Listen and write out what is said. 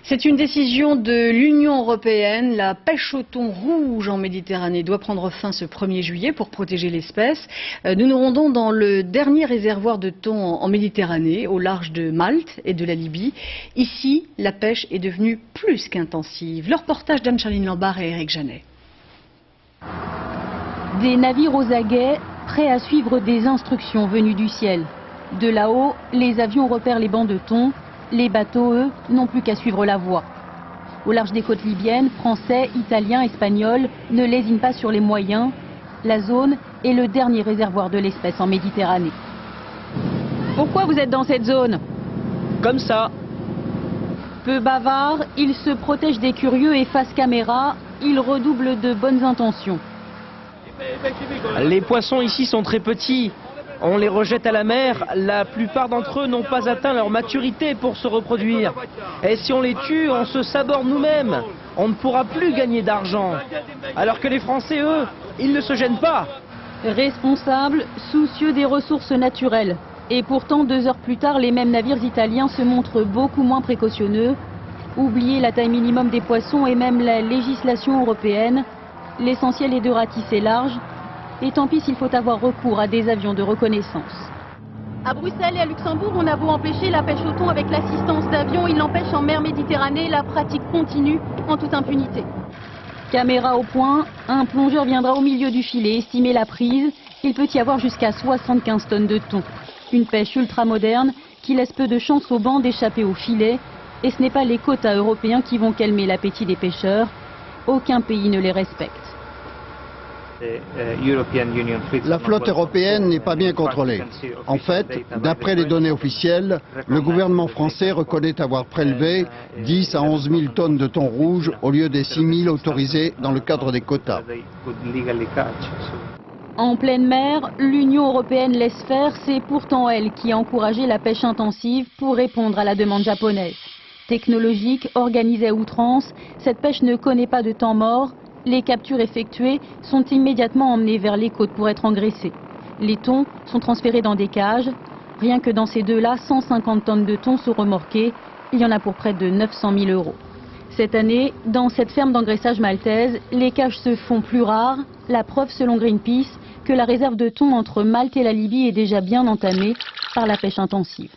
C'est une décision de l'Union européenne. La pêche au thon rouge en Méditerranée doit prendre fin ce 1er juillet pour protéger l'espèce. Nous nous rendons dans le dernier réservoir de thon en Méditerranée, au large de Malte et de la Libye. Ici, la pêche est devenue plus qu'intensive. Le reportage d'Anne-Charline Lambert et Eric Janet. Des navires aux aguets, prêts à suivre des instructions venues du ciel. De là-haut, les avions repèrent les bancs de thon. Les bateaux, eux, n'ont plus qu'à suivre la voie. Au large des côtes libyennes, Français, Italiens, Espagnols ne lésinent pas sur les moyens. La zone est le dernier réservoir de l'espèce en Méditerranée. Pourquoi vous êtes dans cette zone? Comme ça. Peu bavards, ils se protègent des curieux et face caméra, ils redoublent de bonnes intentions. Les poissons ici sont très petits. On les rejette à la mer. La plupart d'entre eux n'ont pas atteint leur maturité pour se reproduire. Et si on les tue, on se saborde nous-mêmes. On ne pourra plus gagner d'argent. Alors que les Français, eux, ils ne se gênent pas. Responsables, soucieux des ressources naturelles. Et pourtant, 2 heures plus tard, les mêmes navires italiens se montrent beaucoup moins précautionneux. Oubliez la taille minimum des poissons et même la législation européenne. L'essentiel est de ratisser large. Et tant pis s'il faut avoir recours à des avions de reconnaissance. À Bruxelles et à Luxembourg, on a beau empêcher la pêche au thon avec l'assistance d'avions, il n'empêche en mer Méditerranée, la pratique continue en toute impunité. Caméra au point, un plongeur viendra au milieu du filet estimer la prise. Il peut y avoir jusqu'à 75 tonnes de thon. Une pêche ultra moderne qui laisse peu de chance aux bancs d'échapper au filet. Et ce n'est pas les quotas européens qui vont calmer l'appétit des pêcheurs. Aucun pays ne les respecte. La flotte européenne n'est pas bien contrôlée. En fait, d'après les données officielles, le gouvernement français reconnaît avoir prélevé 10 à 11 000 tonnes de thon rouge au lieu des 6 000 autorisés dans le cadre des quotas. En pleine mer, l'Union européenne laisse faire. C'est pourtant elle qui a encouragé la pêche intensive pour répondre à la demande japonaise. Technologique, organisée à outrance, cette pêche ne connaît pas de temps mort. Les captures effectuées sont immédiatement emmenées vers les côtes pour être engraissées. Les thons sont transférés dans des cages. Rien que dans ces deux-là, 150 tonnes de thon sont remorquées. Il y en a pour près de 900 000 €. Cette année, dans cette ferme d'engraissage maltaise, les cages se font plus rares. La preuve, selon Greenpeace, que la réserve de thon entre Malte et la Libye est déjà bien entamée par la pêche intensive.